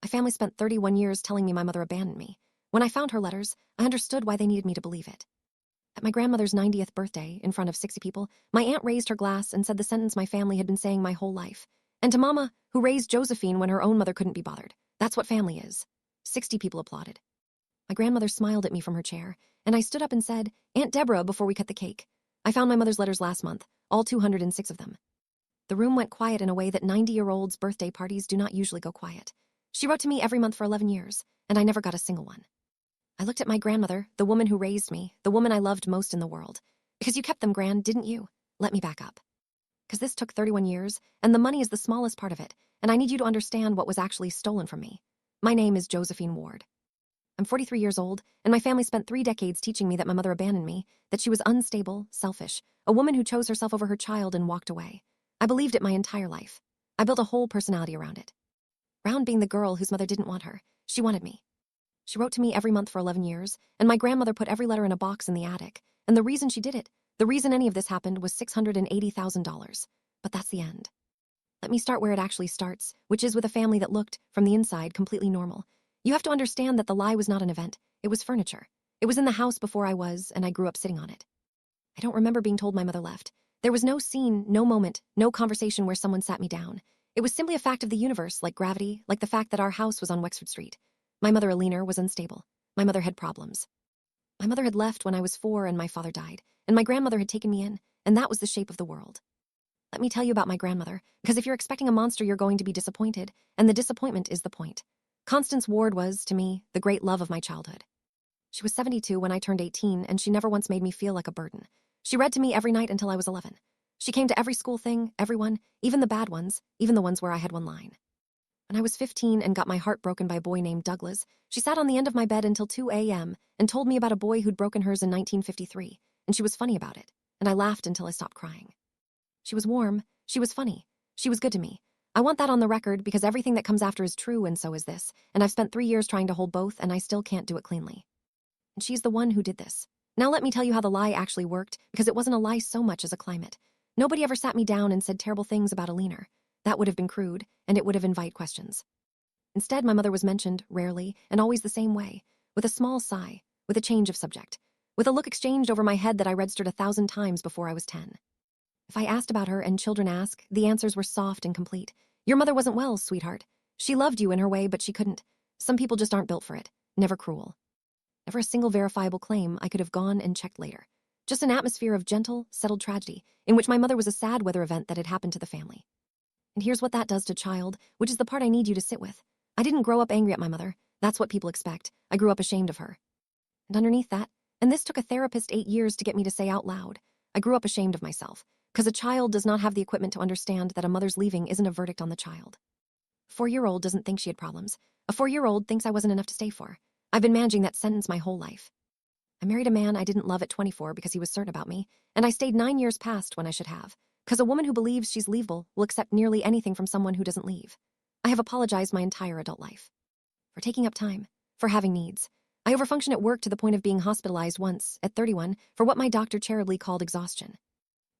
My family spent 31 years telling me my mother abandoned me. When I found her letters, I understood why they needed me to believe it. At my grandmother's 90th birthday, in front of 60 people, my aunt raised her glass and said the sentence my family had been saying my whole life. And to Mama, who raised Josephine when her own mother couldn't be bothered. That's what family is. 60 people applauded. My grandmother smiled at me from her chair, and I stood up and said, Aunt Deborah, before we cut the cake. I found my mother's letters last month, all 206 of them. The room went quiet in a way that 90-year-olds' birthday parties do not usually go quiet. She wrote to me every month for 11 years, and I never got a single one. I looked at my grandmother, the woman who raised me, the woman I loved most in the world. Because you kept them, Gran, didn't you? Let me back up. Because this took 31 years, and the money is the smallest part of it, and I need you to understand what was actually stolen from me. My name is Josephine Ward. I'm 43 years old, and my family spent 3 decades teaching me that my mother abandoned me, that she was unstable, selfish, a woman who chose herself over her child and walked away. I believed it my entire life. I built a whole personality around it. Around being the girl whose mother didn't want her. She wanted me. She wrote to me every month for 11 years, and my grandmother put every letter in a box in the attic. And the reason she did it, the reason any of this happened, was $680,000. But that's the end. Let me start where it actually starts, which is with a family that looked, from the inside, completely normal. You have to understand that the lie was not an event. It was furniture. It was in the house before I was, and I grew up sitting on it. I don't remember being told my mother left. There was no scene, no moment, no conversation where someone sat me down. It was simply a fact of the universe, like gravity, like the fact that our house was on Wexford Street. My mother, Alina, was unstable. My mother had problems. My mother had left when I was 4 and my father died, and my grandmother had taken me in, and that was the shape of the world. Let me tell you about my grandmother, because if you're expecting a monster, you're going to be disappointed, and the disappointment is the point. Constance Ward was, to me, the great love of my childhood. She was 72 when I turned 18, and she never once made me feel like a burden. She read to me every night until I was 11. She came to every school thing, everyone, even the bad ones, even the ones where I had one line. When I was 15 and got my heart broken by a boy named Douglas, she sat on the end of my bed until 2 a.m. and told me about a boy who'd broken hers in 1953, and she was funny about it, and I laughed until I stopped crying. She was warm, she was funny, she was good to me. I want that on the record because everything that comes after is true, and so is this, and I've spent 3 years trying to hold both, and I still can't do it cleanly. And she's the one who did this. Now let me tell you how the lie actually worked, because it wasn't a lie so much as a climate. Nobody ever sat me down and said terrible things about Alina. That would have been crude, and it would have invited questions. Instead, my mother was mentioned, rarely, and always the same way, with a small sigh, with a change of subject, with a look exchanged over my head that I registered 1,000 times before I was 10. If I asked about her, and children ask, the answers were soft and complete. Your mother wasn't well, sweetheart. She loved you in her way, but she couldn't. Some people just aren't built for it. Never cruel. Never a single verifiable claim. I could have gone and checked later. Just an atmosphere of gentle, settled tragedy, in which my mother was a sad weather event that had happened to the family. And here's what that does to child, which is the part I need you to sit with. I didn't grow up angry at my mother. That's what people expect. I grew up ashamed of her. And underneath that, and this took a therapist 8 years to get me to say out loud, I grew up ashamed of myself, because a child does not have the equipment to understand that a mother's leaving isn't a verdict on the child. A 4-year-old doesn't think she had problems. A 4-year-old thinks I wasn't enough to stay for. I've been managing that sentence my whole life. I married a man I didn't love at 24 because he was certain about me, and I stayed 9 years past when I should have. Because a woman who believes she's leavable will accept nearly anything from someone who doesn't leave. I have apologized my entire adult life. For taking up time. For having needs. I overfunction at work to the point of being hospitalized once, at 31, for what my doctor charitably called exhaustion.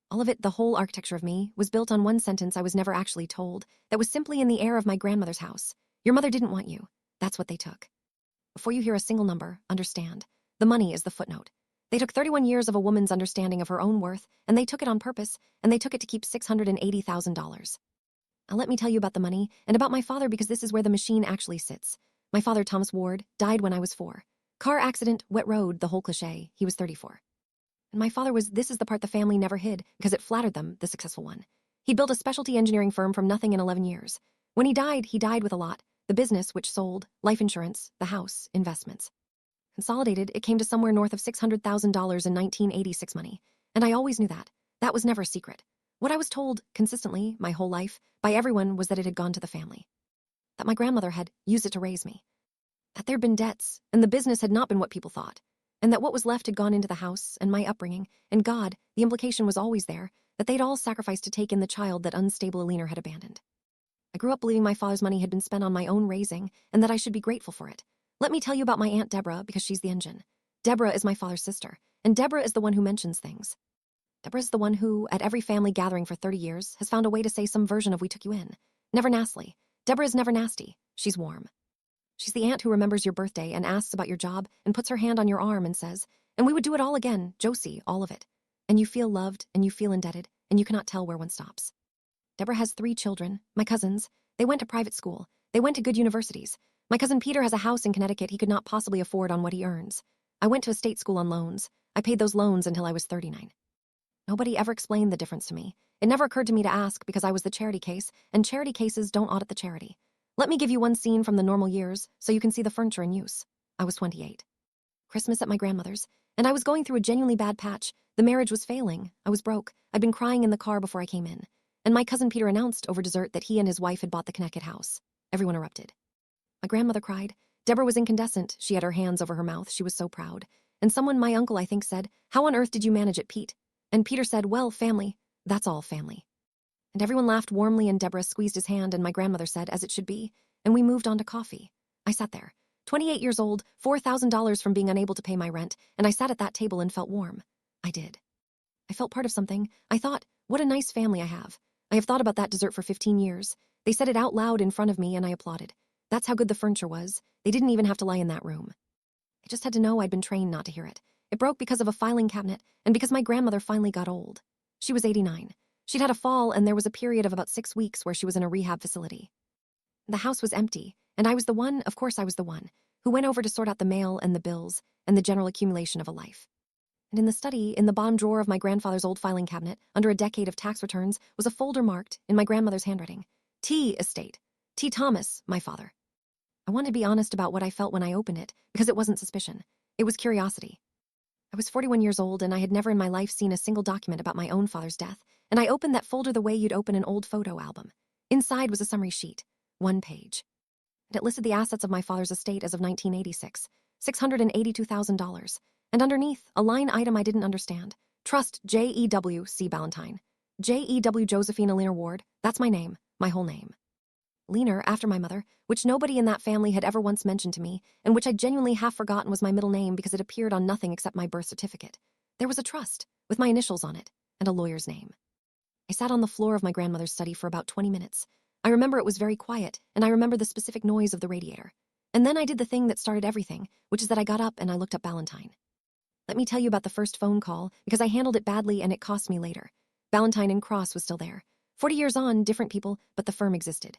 All of it, the whole architecture of me, was built on one sentence I was never actually told, that was simply in the air of my grandmother's house. Your mother didn't want you. That's what they took. Before you hear a single number, understand. The money is the footnote. They took 31 years of a woman's understanding of her own worth, and they took it on purpose, and they took it to keep $680,000. Now let me tell you about the money, and about my father, because this is where the machine actually sits. My father, Thomas Ward, died when I was 4. Car accident, wet road, the whole cliché. He was 34. And my father was, this is the part the family never hid, because it flattered them, the successful one. He built a specialty engineering firm from nothing in 11 years. When he died with a lot. The business, which sold, life insurance, the house, investments. Consolidated, it came to somewhere north of $600,000 in 1986 money. And I always knew that. That was never a secret. What I was told, consistently, my whole life, by everyone, was that it had gone to the family. That my grandmother had used it to raise me. That there'd been debts, and the business had not been what people thought. And that what was left had gone into the house, and my upbringing, and God, the implication was always there, that they'd all sacrificed to take in the child that unstable Alina had abandoned. I grew up believing my father's money had been spent on my own raising, and that I should be grateful for it. Let me tell you about my Aunt Deborah, because she's the engine. Deborah is my father's sister, and Deborah is the one who mentions things. Deborah is the one who, at every family gathering for 30 years, has found a way to say some version of "we took you in." Never nastily. Deborah is never nasty. She's warm. She's the aunt who remembers your birthday and asks about your job and puts her hand on your arm and says, and we would do it all again, Josie, all of it. And you feel loved and you feel indebted and you cannot tell where one stops. Deborah has 3 children, my cousins. They went to private school. They went to good universities. My cousin Peter has a house in Connecticut he could not possibly afford on what he earns. I went to a state school on loans. I paid those loans until I was 39. Nobody ever explained the difference to me. It never occurred to me to ask because I was the charity case, and charity cases don't audit the charity. Let me give you one scene from the normal years so you can see the furniture in use. I was 28. Christmas at my grandmother's, and I was going through a genuinely bad patch. The marriage was failing. I was broke. I'd been crying in the car before I came in. And my cousin Peter announced over dessert that he and his wife had bought the Connecticut house. Everyone erupted. My grandmother cried. Deborah was incandescent. She had her hands over her mouth. She was so proud. And someone, my uncle, I think, said, "How on earth did you manage it, Pete?" And Peter said, "Well, family. That's all family." And everyone laughed warmly, and Deborah squeezed his hand, and my grandmother said, "As it should be." And we moved on to coffee. I sat there, 28 years old, $4,000 from being unable to pay my rent, and I sat at that table and felt warm. I did. I felt part of something. I thought, what a nice family I have. I have thought about that dessert for 15 years. They said it out loud in front of me, and I applauded. That's how good the furniture was. They didn't even have to lie in that room. I just had to know I'd been trained not to hear it. It broke because of a filing cabinet, and because my grandmother finally got old. She was 89. She'd had a fall, and there was a period of about 6 weeks where she was in a rehab facility. The house was empty, and I was the one, of course I was the one, who went over to sort out the mail and the bills and the general accumulation of a life. And in the study, in the bottom drawer of my grandfather's old filing cabinet, under a decade of tax returns, was a folder marked, in my grandmother's handwriting, T. Estate. T. Thomas, my father. I wanted to be honest about what I felt when I opened it, because it wasn't suspicion. It was curiosity. I was 41 years old, and I had never in my life seen a single document about my own father's death, and I opened that folder the way you'd open an old photo album. Inside was a summary sheet, 1 page. And it listed the assets of my father's estate as of 1986, $682,000. And underneath, a line item I didn't understand. Trust J.E.W. C. Ballantyne. J.E.W. Josephine Leaner Ward. That's my name, my whole name. Leaner, after my mother, which nobody in that family had ever once mentioned to me, and which I'd genuinely half forgotten was my middle name because it appeared on nothing except my birth certificate. There was a trust, with my initials on it, and a lawyer's name. I sat on the floor of my grandmother's study for about 20 minutes. I remember it was very quiet, and I remember the specific noise of the radiator. And then I did the thing that started everything, which is that I got up and I looked up Ballantyne. Let me tell you about the first phone call, because I handled it badly and it cost me later. Ballantyne and Cross was still there. 40 years on, different people, but the firm existed.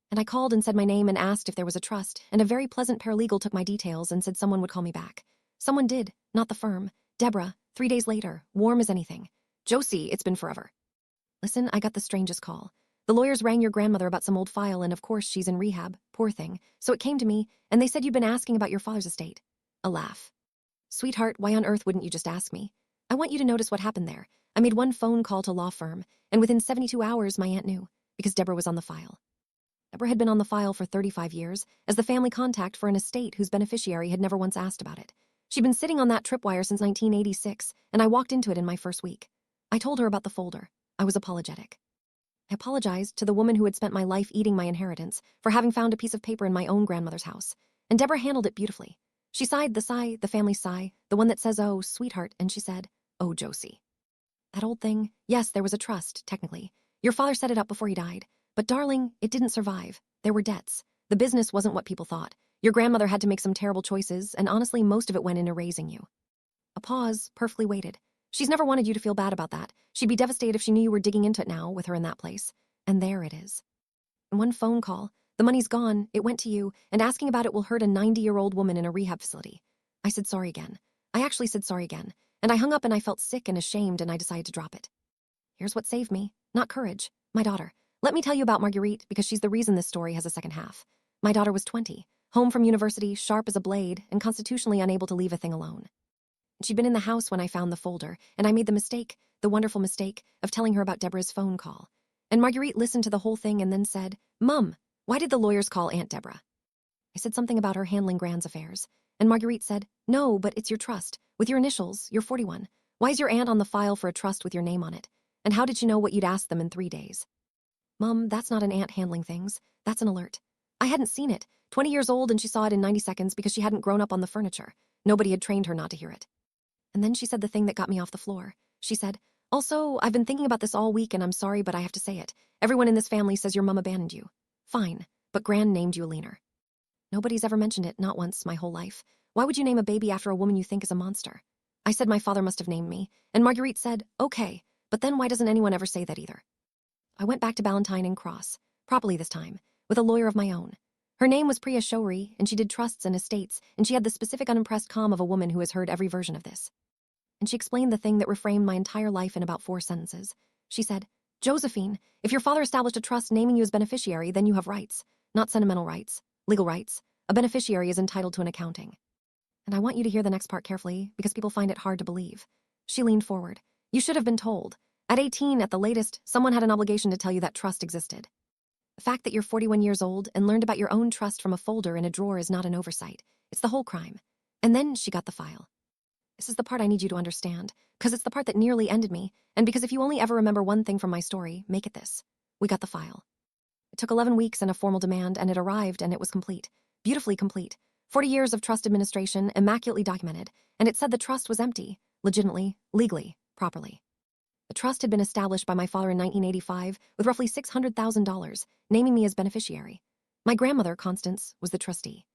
And I called and said my name and asked if there was a trust, and a very pleasant paralegal took my details and said someone would call me back. Someone did, not the firm. Deborah, 3 days later, warm as anything. Josie, it's been forever. Listen, I got the strangest call. The lawyers rang your grandmother about some old file, and of course she's in rehab, poor thing. So it came to me, and they said you'd been asking about your father's estate. A laugh. Sweetheart, why on earth wouldn't you just ask me? I want you to notice what happened there. I made one phone call to law firm, and within 72 hours my aunt knew, because Deborah was on the file. Deborah had been on the file for 35 years, as the family contact for an estate whose beneficiary had never once asked about it. She'd been sitting on that tripwire since 1986, and I walked into it in my first week. I told her about the folder. I was apologetic. I apologized to the woman who had spent my life eating my inheritance for having found a piece of paper in my own grandmother's house, and Deborah handled it beautifully. She sighed the sigh, the family sigh, the one that says, "Oh, sweetheart," and she said, "Oh, Josie." That old thing, yes, there was a trust, technically. Your father set it up before he died. But darling, it didn't survive. There were debts. The business wasn't what people thought. Your grandmother had to make some terrible choices, and honestly, most of it went into raising you. A pause, perfectly weighted. She's never wanted you to feel bad about that. She'd be devastated if she knew you were digging into it now, with her in that place. And there it is. In one phone call, the money's gone, it went to you, and asking about it will hurt a 90-year-old woman in a rehab facility. I said sorry again. I actually said sorry again. And I hung up and I felt sick and ashamed, and I decided to drop it. Here's what saved me. Not courage. My daughter. Let me tell you about Marguerite, because she's the reason this story has a second half. My daughter was 20, home from university, sharp as a blade, and constitutionally unable to leave a thing alone. She'd been in the house when I found the folder, and I made the mistake, the wonderful mistake, of telling her about Deborah's phone call. And Marguerite listened to the whole thing and then said, "Mum, why did the lawyers call Aunt Deborah?" I said something about her handling Grand's affairs, and Marguerite said, "No, but it's your trust. With your initials, you're 41. Why is your aunt on the file for a trust with your name on it? And how did she know what you'd ask them in 3 days?" Mum, that's not an aunt handling things. That's an alert. I hadn't seen it. 20 years old, and she saw it in 90 seconds because she hadn't grown up on the furniture. Nobody had trained her not to hear it. And then she said the thing that got me off the floor. She said, "Also, I've been thinking about this all week, and I'm sorry, but I have to say it. Everyone in this family says your mum abandoned you. Fine, but Gran named you a leaner." Nobody's ever mentioned it, not once, my whole life. Why would you name a baby after a woman you think is a monster? I said my father must have named me, and Marguerite said, okay, but then why doesn't anyone ever say that either? I went back to Ballantyne and Cross, properly this time, with a lawyer of my own. Her name was Priya Shourie, and she did trusts and estates, and she had the specific unimpressed calm of a woman who has heard every version of this. And she explained the thing that reframed my entire life in about 4 sentences. She said, Josephine, if your father established a trust naming you as beneficiary, then you have rights. Not sentimental rights, legal rights. A beneficiary is entitled to an accounting. And I want you to hear the next part carefully, because people find it hard to believe. She leaned forward. You should have been told. At 18, at the latest, someone had an obligation to tell you that trust existed. The fact that you're 41 years old and learned about your own trust from a folder in a drawer is not an oversight. It's the whole crime. And then she got the file. This is the part I need you to understand, because it's the part that nearly ended me, and because if you only ever remember one thing from my story, make it this. We got the file. It took 11 weeks and a formal demand, and it arrived, and it was complete. Beautifully complete. 40 years of trust administration, immaculately documented, and it said the trust was empty, legitimately, legally, properly. The trust had been established by my father in 1985 with roughly $600,000, naming me as beneficiary. My grandmother, Constance, was the trustee.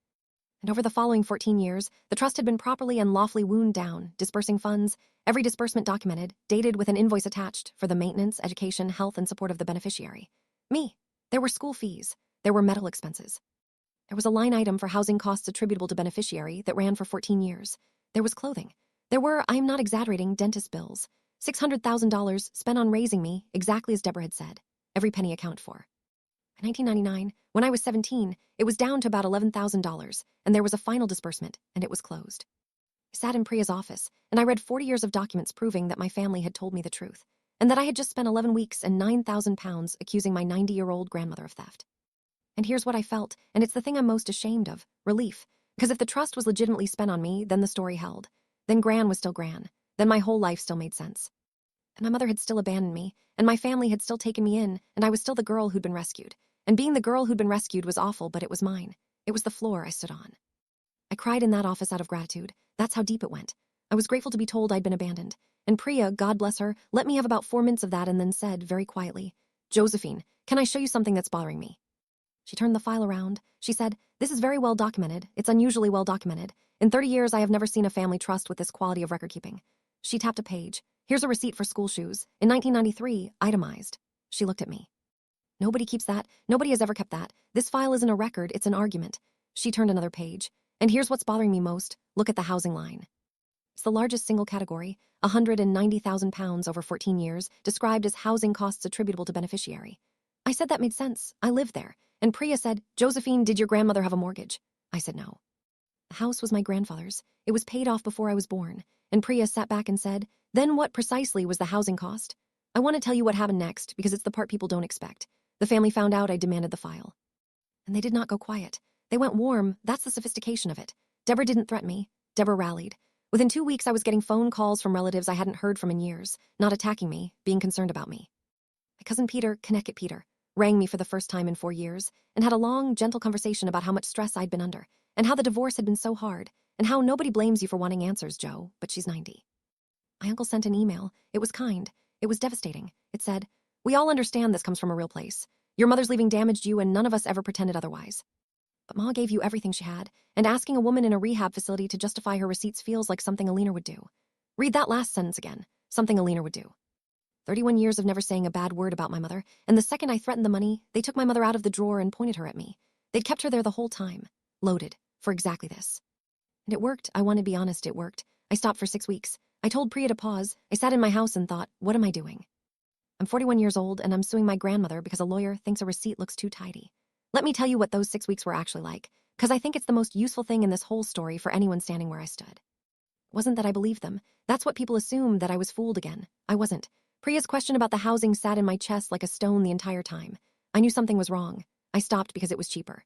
And over the following 14 years, the trust had been properly and lawfully wound down, dispersing funds, every disbursement documented, dated with an invoice attached for the maintenance, education, health, and support of the beneficiary. Me. There were school fees. There were medical expenses. There was a line item for housing costs attributable to beneficiary that ran for 14 years. There was clothing. There were, I am not exaggerating, dentist bills. $600,000 spent on raising me, exactly as Deborah had said. Every penny accounted for. In 1999, when I was 17, it was down to about $11,000, and there was a final disbursement, and it was closed. I sat in Priya's office, and I read 40 years of documents proving that my family had told me the truth, and that I had just spent 11 weeks and £9,000 accusing my 90-year-old grandmother of theft. And here's what I felt, and it's the thing I'm most ashamed of, relief. Because if the trust was legitimately spent on me, then the story held. Then Gran was still Gran. Then my whole life still made sense. And my mother had still abandoned me, and my family had still taken me in, and I was still the girl who'd been rescued. And being the girl who'd been rescued was awful, but it was mine. It was the floor I stood on. I cried in that office out of gratitude. That's how deep it went. I was grateful to be told I'd been abandoned. And Priya, God bless her, let me have about 4 minutes of that and then said, very quietly, Josephine, can I show you something that's bothering me? She turned the file around. She said, this is very well documented. It's unusually well documented. In 30 years, I have never seen a family trust with this quality of record keeping. She tapped a page. Here's a receipt for school shoes. In 1993, itemized. She looked at me. Nobody keeps that. Nobody has ever kept that. This file isn't a record, it's an argument. She turned another page. And here's what's bothering me most. Look at the housing line. It's the largest single category, £190,000 over 14 years, described as housing costs attributable to beneficiary. I said that made sense. I lived there. And Priya said, Josephine, did your grandmother have a mortgage? I said no. The house was my grandfather's. It was paid off before I was born. And Priya sat back and said, then what precisely was the housing cost? I want to tell you what happened next because it's the part people don't expect. The family found out I demanded the file. And they did not go quiet. They went warm. That's the sophistication of it. Deborah didn't threaten me. Deborah rallied. Within 2 weeks, I was getting phone calls from relatives I hadn't heard from in years, not attacking me, being concerned about me. My cousin Peter, Connecticut Peter, rang me for the first time in 4 years and had a long, gentle conversation about how much stress I'd been under and how the divorce had been so hard and how nobody blames you for wanting answers, Joe, but she's 90. My uncle sent an email. It was kind. It was devastating. It said, we all understand this comes from a real place. Your mother's leaving damaged you and none of us ever pretended otherwise. But Ma gave you everything she had, and asking a woman in a rehab facility to justify her receipts feels like something Alina would do. Read that last sentence again. Something Alina would do. 31 years of never saying a bad word about my mother, and the second I threatened the money, they took my mother out of the drawer and pointed her at me. They'd kept her there the whole time, loaded, for exactly this. And it worked. I want to be honest, it worked. I stopped for 6 weeks. I told Priya to pause. I sat in my house and thought, what am I doing? I'm 41 years old, and I'm suing my grandmother because a lawyer thinks a receipt looks too tidy. Let me tell you what those 6 weeks were actually like, because I think it's the most useful thing in this whole story for anyone standing where I stood. It wasn't that I believed them. That's what people assume, that I was fooled again. I wasn't. Priya's question about the housing sat in my chest like a stone the entire time. I knew something was wrong. I stopped because it was cheaper.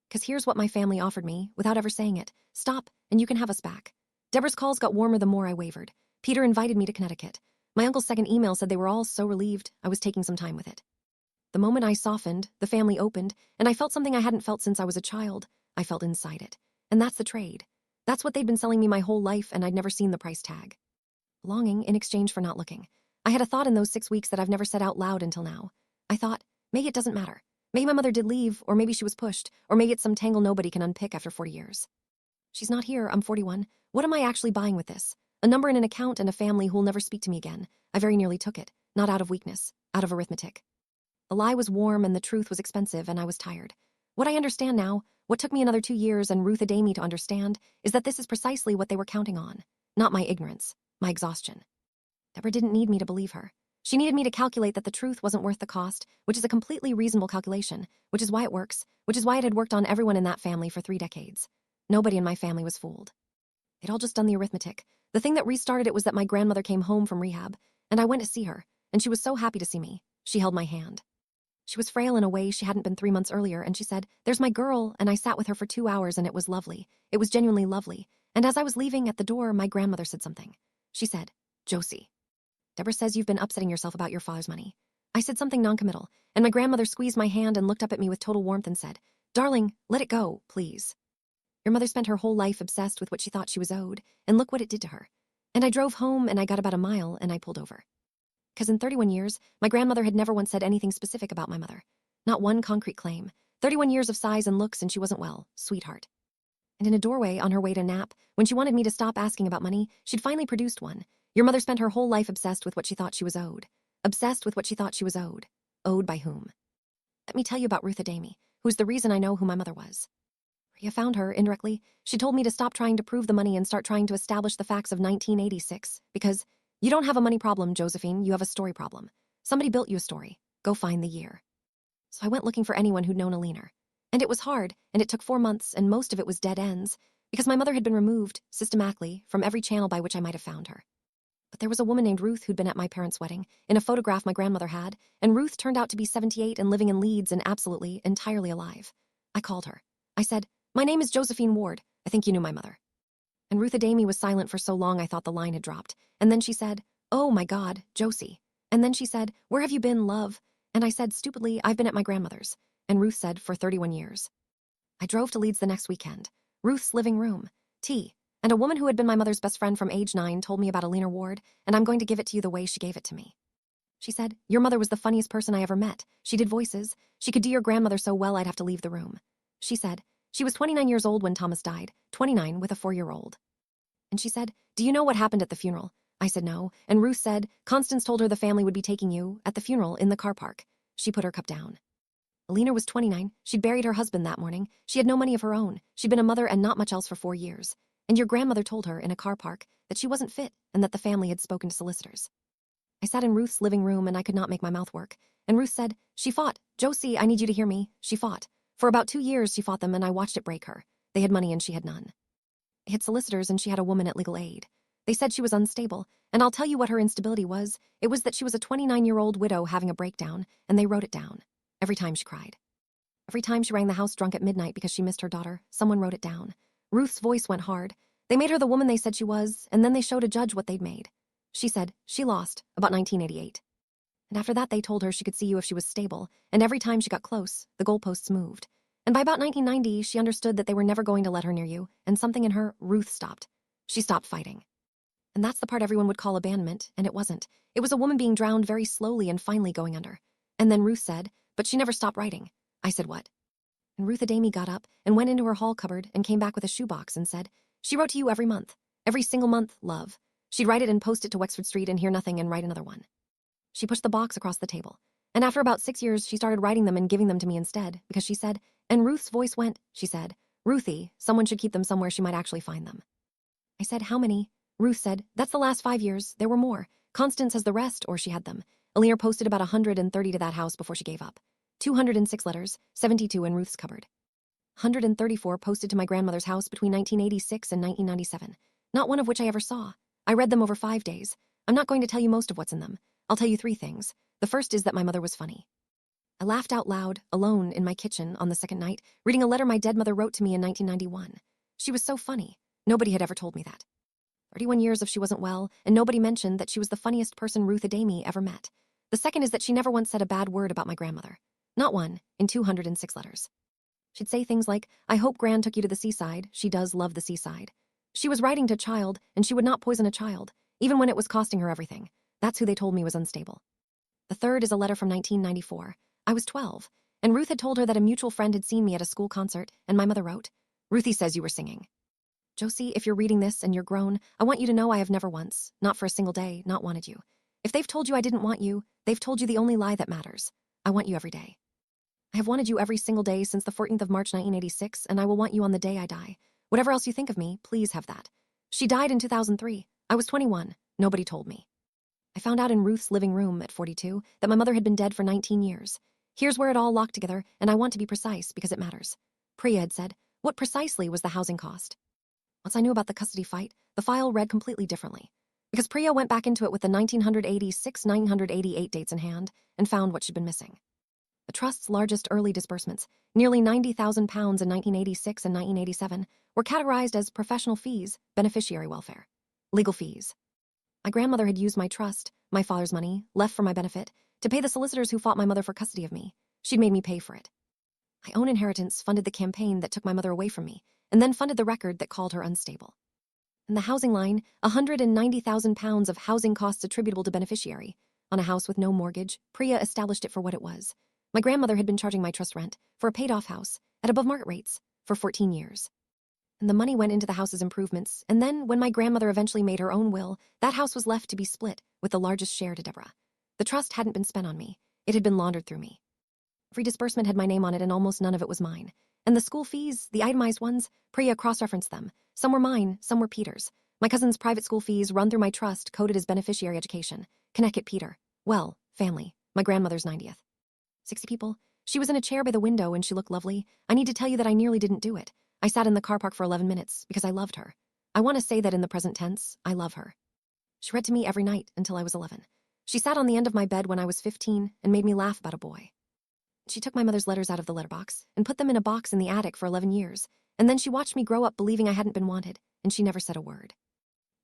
Because here's what my family offered me, without ever saying it. Stop, and you can have us back. Deborah's calls got warmer the more I wavered. Peter invited me to Connecticut. My uncle's second email said they were all so relieved I was taking some time with it. The moment I softened, the family opened, and I felt something I hadn't felt since I was a child. I felt inside it. And that's the trade. That's what they'd been selling me my whole life, and I'd never seen the price tag. Longing in exchange for not looking. I had a thought in those 6 weeks that I've never said out loud until now. I thought, maybe it doesn't matter. Maybe my mother did leave, or maybe she was pushed, or maybe it's some tangle nobody can unpick after 40 years. She's not here, I'm 41. What am I actually buying with this? A number in an account and a family who'll never speak to me again. I very nearly took it, not out of weakness, out of arithmetic. The lie was warm and the truth was expensive, and I was tired. What I understand now, what took me another 2 years and Ruth Adamy to understand, is that this is precisely what they were counting on. Not my ignorance, my exhaustion. Deborah didn't need me to believe her. She needed me to calculate that the truth wasn't worth the cost, which is a completely reasonable calculation, which is why it works, which is why it had worked on everyone in that family for 3 decades. Nobody in my family was fooled. They'd all just done the arithmetic. The thing that restarted it was that my grandmother came home from rehab, and I went to see her, and she was so happy to see me. She held my hand. She was frail in a way she hadn't been 3 months earlier, and she said, "There's my girl," and I sat with her for 2 hours, and it was lovely. It was genuinely lovely. And as I was leaving at the door, my grandmother said something. She said, "Josie, Deborah says you've been upsetting yourself about your father's money." I said something noncommittal, and my grandmother squeezed my hand and looked up at me with total warmth and said, "Darling, let it go, please. Your mother spent her whole life obsessed with what she thought she was owed, and look what it did to her." And I drove home, and I got about a mile, and I pulled over. Because in 31 years, my grandmother had never once said anything specific about my mother. Not one concrete claim. 31 years of size and looks, and she wasn't well, sweetheart. And in a doorway on her way to nap, when she wanted me to stop asking about money, she'd finally produced one. Your mother spent her whole life obsessed with what she thought she was owed. Obsessed with what she thought she was owed. Owed by whom? Let me tell you about Ruth Adamy, who's the reason I know who my mother was. Maria found her, indirectly. She told me to stop trying to prove the money and start trying to establish the facts of 1986, because you don't have a money problem, Josephine, you have a story problem. Somebody built you a story. Go find the year. So I went looking for anyone who'd known Alina. And it was hard, and it took 4 months, and most of it was dead ends, because my mother had been removed, systematically, from every channel by which I might have found her. But there was a woman named Ruth who'd been at my parents' wedding, in a photograph my grandmother had, and Ruth turned out to be 78 and living in Leeds and absolutely, entirely alive. I called her. I said, "My name is Josephine Ward. I think you knew my mother." And Ruth Adamy was silent for so long I thought the line had dropped. And then she said, "Oh my God, Josie." And then she said, "Where have you been, love?" And I said, stupidly, "I've been at my grandmother's." And Ruth said, "For 31 years. I drove to Leeds the next weekend. Ruth's living room. Tea. And a woman who had been my mother's best friend from age 9 told me about Alina Ward, and I'm going to give it to you the way she gave it to me. She said, "Your mother was the funniest person I ever met. She did voices. She could do your grandmother so well I'd have to leave the room." She said, "She was 29 years old when Thomas died, 29 with a 4-year-old. And she said, 'Do you know what happened at the funeral?' I said no, and Ruth said, 'Constance told her the family would be taking you, at the funeral, in the car park.'" She put her cup down. Alina was 29. She'd buried her husband that morning. She had no money of her own. She'd been a mother and not much else for 4 years. And your grandmother told her, in a car park, that she wasn't fit and that the family had spoken to solicitors. I sat in Ruth's living room and I could not make my mouth work. And Ruth said, "She fought. Josie, I need you to hear me. She fought. For about 2 years she fought them and I watched it break her. They had money and she had none. They had solicitors and she had a woman at legal aid. They said she was unstable, and I'll tell you what her instability was. It was that she was a 29-year-old widow having a breakdown, and they wrote it down. Every time she cried. Every time she rang the house drunk at midnight because she missed her daughter, someone wrote it down. Ruth's voice went hard. They made her the woman they said she was, and then they showed a judge what they'd made. She said she lost, about 1988. And after that they told her she could see you if she was stable, and every time she got close, the goalposts moved. And by about 1990, she understood that they were never going to let her near you, and something in her, Ruth, stopped. She stopped fighting. And that's the part everyone would call abandonment, and it wasn't. It was a woman being drowned very slowly and finally going under. And then Ruth said, "But she never stopped writing." I said, "What?" And Ruth Adamy got up and went into her hall cupboard and came back with a shoebox and said, "She wrote to you every month. Every single month, love. She'd write it and post it to Wexford Street and hear nothing and write another one." She pushed the box across the table. And after about 6 years, she started writing them and giving them to me instead, because she said, and Ruth's voice went, she said, "Ruthie, someone should keep them somewhere she might actually find them." I said, "How many?" Ruth said, "That's the last 5 years. There were more. Constance has the rest, or she had them. Alina posted about 130 to that house before she gave up. 206 letters, 72 in Ruth's cupboard. 134 posted to my grandmother's house between 1986 and 1997, not one of which I ever saw. I read them over 5 days. I'm not going to tell you most of what's in them. I'll tell you 3 things. The first is that my mother was funny. I laughed out loud, alone, in my kitchen on the second night, reading a letter my dead mother wrote to me in 1991. She was so funny. Nobody had ever told me that. 31 years if she wasn't well, and nobody mentioned that she was the funniest person Ruth Adamy ever met. The second is that she never once said a bad word about my grandmother. Not one, in 206 letters. She'd say things like, "I hope Gran took you to the seaside. She does love the seaside." She was writing to a child, and she would not poison a child, even when it was costing her everything. That's who they told me was unstable. The third is a letter from 1994. I was 12, and Ruth had told her that a mutual friend had seen me at a school concert, and my mother wrote, "Ruthie says you were singing." Josie, if you're reading this and you're grown, I want you to know I have never once, not for a single day, not wanted you. If they've told you I didn't want you, they've told you the only lie that matters. I want you every day. I have wanted you every single day since the 14th of March 1986, and I will want you on the day I die. Whatever else you think of me, please have that. She died in 2003. I was 21. Nobody told me. I found out in Ruth's living room at 42 that my mother had been dead for 19 years. Here's where it all locked together, and I want to be precise because it matters. Priya had said, what precisely was the housing cost? Once I knew about the custody fight, the file read completely differently. Because Priya went back into it with the 1986-988 dates in hand and found what she'd been missing. The trust's largest early disbursements, nearly £90,000 in 1986 and 1987, were categorized as professional fees, beneficiary welfare, legal fees. My grandmother had used my trust, my father's money, left for my benefit, to pay the solicitors who fought my mother for custody of me. She'd made me pay for it. My own inheritance funded the campaign that took my mother away from me, and then funded the record that called her unstable. In the housing line, £190,000 of housing costs attributable to beneficiary. On a house with no mortgage, Priya established it for what it was. My grandmother had been charging my trust rent for a paid-off house at above-market rates for 14 years. And the money went into the house's improvements, and then, when my grandmother eventually made her own will, that house was left to be split, with the largest share to Deborah. The trust hadn't been spent on me. It had been laundered through me. Every disbursement had my name on it, and almost none of it was mine. And the school fees, the itemized ones, Priya cross-referenced them. Some were mine, some were Peter's. My cousin's private school fees run through my trust, coded as beneficiary education. Connecticut Peter. Well, family. My grandmother's 90th. 60 people. She was in a chair by the window and she looked lovely. I need to tell you that I nearly didn't do it. I sat in the car park for 11 minutes because I loved her. I want to say that in the present tense, I love her. She read to me every night until I was 11. She sat on the end of my bed when I was 15 and made me laugh about a boy. She took my mother's letters out of the letterbox and put them in a box in the attic for 11 years, and then she watched me grow up believing I hadn't been wanted, and she never said a word.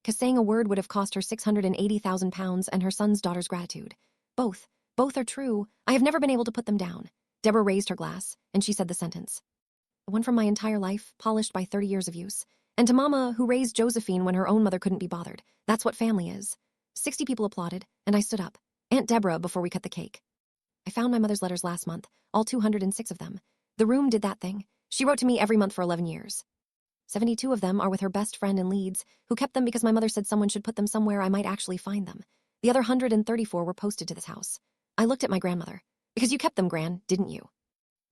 Because saying a word would have cost her £680,000 and her son's daughter's gratitude. Both are true. I have never been able to put them down. Deborah raised her glass, and she said the sentence. The one from my entire life, polished by 30 years of use. And to Mama, who raised Josephine when her own mother couldn't be bothered. That's what family is. 60 people applauded, and I stood up. Aunt Deborah, before we cut the cake. I found my mother's letters last month, all 206 of them. The room did that thing. She wrote to me every month for 11 years. 72 of them are with her best friend in Leeds, who kept them because my mother said someone should put them somewhere I might actually find them. The other 134 were posted to this house. I looked at my grandmother. Because you kept them, Gran, didn't you?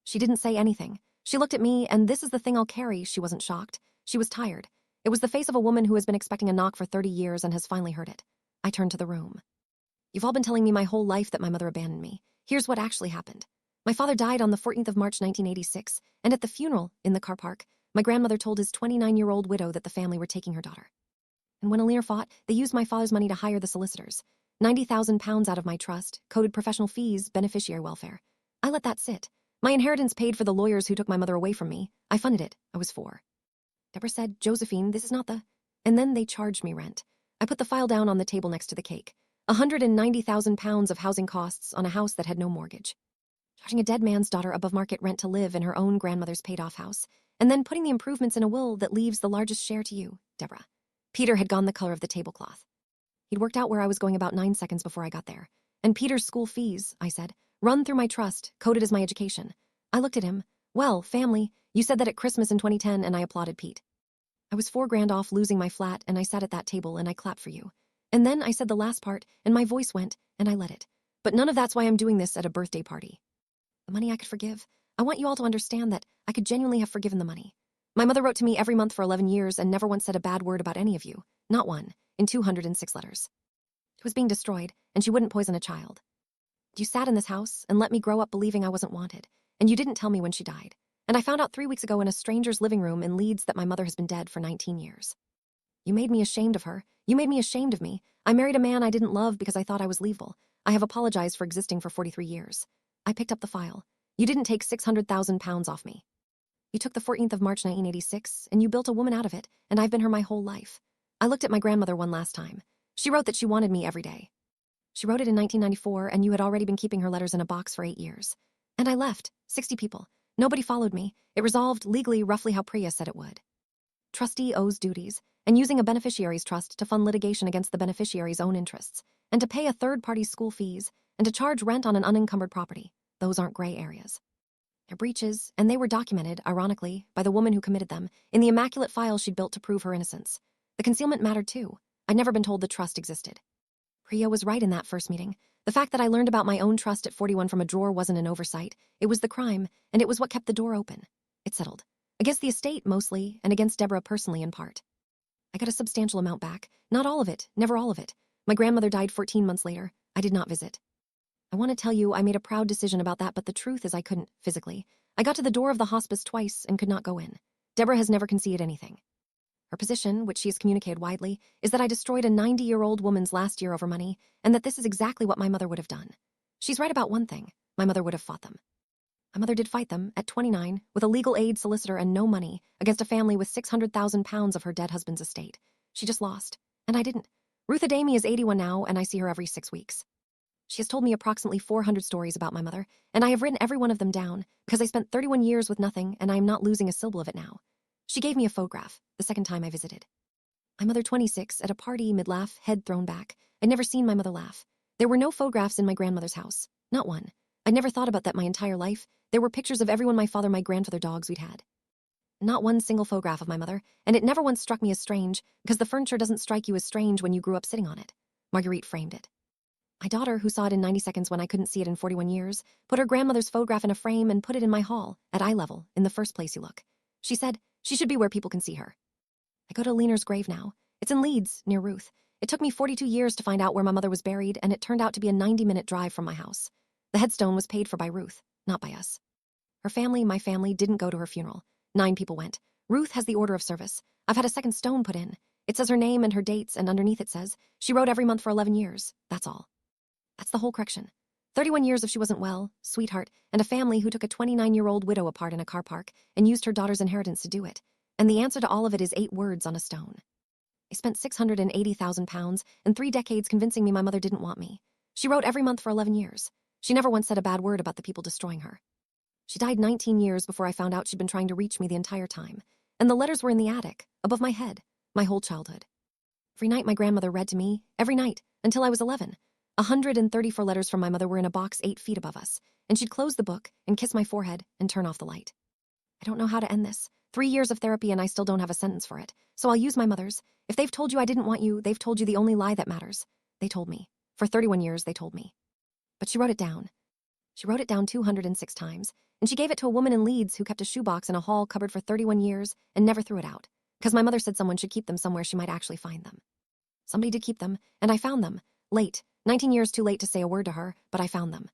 She didn't say anything. She looked at me, and this is the thing I'll carry. She wasn't shocked. She was tired. It was the face of a woman who has been expecting a knock for 30 years and has finally heard it. I turned to the room. You've all been telling me my whole life that my mother abandoned me. Here's what actually happened. My father died on the 14th of March 1986, and at the funeral, in the car park, my grandmother told his 29-year-old widow that the family were taking her daughter. And when Alir fought, they used my father's money to hire the solicitors. £90,000 out of my trust, coded professional fees, beneficiary welfare. I let that sit. My inheritance paid for the lawyers who took my mother away from me. I funded it. I was 4. Deborah said, Josephine, this is not the... And then they charged me rent. I put the file down on the table next to the cake. £190,000 of housing costs on a house that had no mortgage. Charging a dead man's daughter above market rent to live in her own grandmother's paid-off house, and then putting the improvements in a will that leaves the largest share to you, Deborah. Peter had gone the color of the tablecloth. He'd worked out where I was going about 9 seconds before I got there. And Peter's school fees, I said, run through my trust, coded as my education. I looked at him. Well, family, you said that at Christmas in 2010, and I applauded Pete. I was $4,000 off losing my flat, and I sat at that table, and I clapped for you. And then I said the last part, and my voice went, and I let it. But none of that's why I'm doing this at a birthday party. The money I could forgive. I want you all to understand that I could genuinely have forgiven the money. My mother wrote to me every month for 11 years and never once said a bad word about any of you. Not one, in 206 letters. She was being destroyed, and she wouldn't poison a child. You sat in this house and let me grow up believing I wasn't wanted, and you didn't tell me when she died. And I found out 3 weeks ago in a stranger's living room in Leeds that my mother has been dead for 19 years. You made me ashamed of her. You made me ashamed of me. I married a man I didn't love because I thought I was leavable. I have apologized for existing for 43 years. I picked up the file. You didn't take £600,000 off me. You took the 14th of March 1986, and you built a woman out of it, and I've been her my whole life. I looked at my grandmother one last time. She wrote that she wanted me every day. She wrote it in 1994, and you had already been keeping her letters in a box for 8 years. And I left. 60 people. Nobody followed me. It resolved legally roughly how Priya said it would. Trustee owes duties, and using a beneficiary's trust to fund litigation against the beneficiary's own interests, and to pay a third party's school fees, and to charge rent on an unencumbered property. Those aren't gray areas. They're breaches, and they were documented, ironically, by the woman who committed them, in the immaculate file she'd built to prove her innocence. The concealment mattered too. I'd never been told the trust existed. Priya was right in that first meeting. The fact that I learned about my own trust at 41 from a drawer wasn't an oversight. It was the crime, and it was what kept the door open. It settled. Against the estate, mostly, and against Deborah personally in part. I got a substantial amount back. Not all of it, never all of it. My grandmother died 14 months later. I did not visit. I want to tell you I made a proud decision about that, but the truth is I couldn't, physically. I got to the door of the hospice twice and could not go in. Deborah has never conceded anything. Her position, which she has communicated widely, is that I destroyed a 90-year-old woman's last year over money, and that this is exactly what my mother would have done. She's right about one thing. My mother would have fought them. My mother did fight them, at 29, with a legal aid solicitor and no money, against a family with 600,000 pounds of her dead husband's estate. She just lost. And I didn't. Ruth Adami is 81 now, and I see her every 6 weeks. She has told me approximately 400 stories about my mother, and I have written every one of them down, because I spent 31 years with nothing, and I am not losing a syllable of it now. She gave me a photograph, the second time I visited. My mother 26, at a party, mid-laugh, head thrown back. I'd never seen my mother laugh. There were no photographs in my grandmother's house. Not one. I'd never thought about that my entire life. There were pictures of everyone, my father, my grandfather, dogs we'd had. Not one single photograph of my mother, and it never once struck me as strange, because the furniture doesn't strike you as strange when you grew up sitting on it. Marguerite framed it. My daughter, who saw it in 90 seconds when I couldn't see it in 41 years, put her grandmother's photograph in a frame and put it in my hall, at eye level, in the first place you look. She said, she should be where people can see her. I go to Leaner's grave now. It's in Leeds, near Ruth. It took me 42 years to find out where my mother was buried, and it turned out to be a 90-minute drive from my house. The headstone was paid for by Ruth, not by us. Her family, my family, didn't go to her funeral. 9 people went. Ruth has the order of service. I've had a second stone put in. It says her name and her dates, and underneath it says, she wrote every month for 11 years. That's all. That's the whole correction. 31 years if she wasn't well, sweetheart, and a family who took a 29-year-old widow apart in a car park and used her daughter's inheritance to do it. And the answer to all of it is 8 words on a stone. I spent 680,000 pounds and 3 decades convincing me my mother didn't want me. She wrote every month for 11 years. She never once said a bad word about the people destroying her. She died 19 years before I found out she'd been trying to reach me the entire time. And the letters were in the attic, above my head, my whole childhood. Every night my grandmother read to me, every night, until I was 11. 134 letters from my mother were in a box 8 feet above us, and she'd close the book and kiss my forehead and turn off the light. I don't know how to end this. 3 years of therapy and I still don't have a sentence for it, so I'll use my mother's. If they've told you I didn't want you, they've told you the only lie that matters. They told me. For 31 years, they told me. But she wrote it down. She wrote it down 206 times, and she gave it to a woman in Leeds who kept a shoebox in a hall cupboard for 31 years and never threw it out, because my mother said someone should keep them somewhere she might actually find them. Somebody did keep them, and I found them. Late. 19 years too late to say a word to her, but I found them.